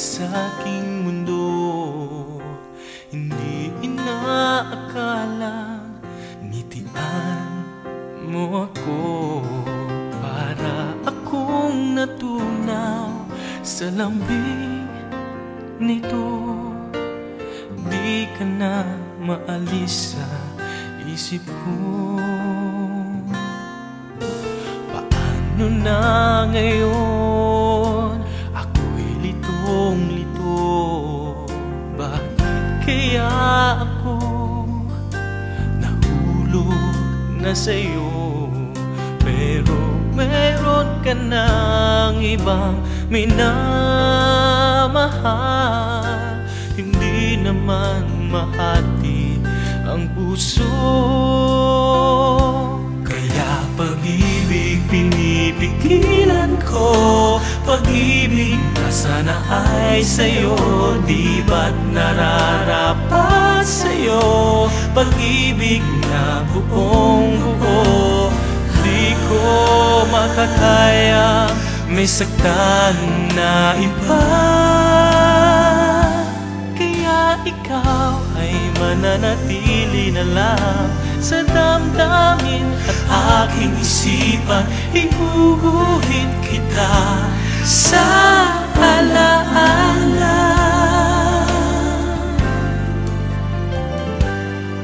sa aking mundo. Hindi inaakalang ngitian mo ako para akong natunaw sa lambing nito. Di ka na maalis sa isip ko. Paano na ngayon? Ako'y litong-lito. Bakit kaya ako nahulog na sa'yo? Pero meron ka ng ibang minamahal. Hindi naman mahati ang puso. Kaya pag-ibig pinipigilan ko. Pag-ibig na sana ay sa'yo, di ba't nararapat sa'yo? Pag-ibig na buong buo, di ko makakaya may saktan na iba. Kaya ikaw ay mananatili na lang sa damdamin at aking isipan. Ihuhuhit kita sa alaala,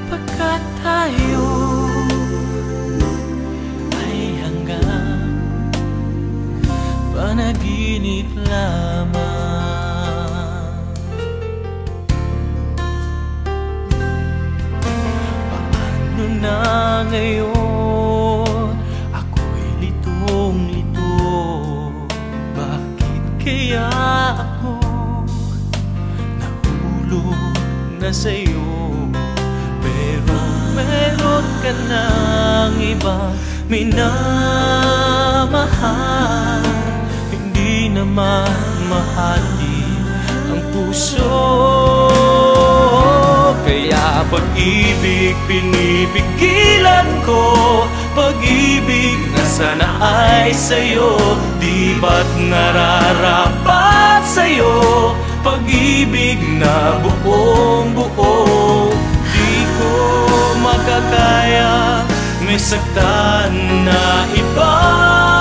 pagkat tayo ay hanggang panaginip lamang. Paano na ngayon? Ako'y litong-lito. Bakit kaya ako nahulog na sa'yo? Pero meron ka ng ibang minamahal. Hindi naman mahati ang puso. Kaya pag-ibig pinipigilan ko. Pag-ibig na sana ay sa'yo, di ba't nararapat sa'yo? Pag-ibig na buong buo, di ko makakaya may saktan na iba.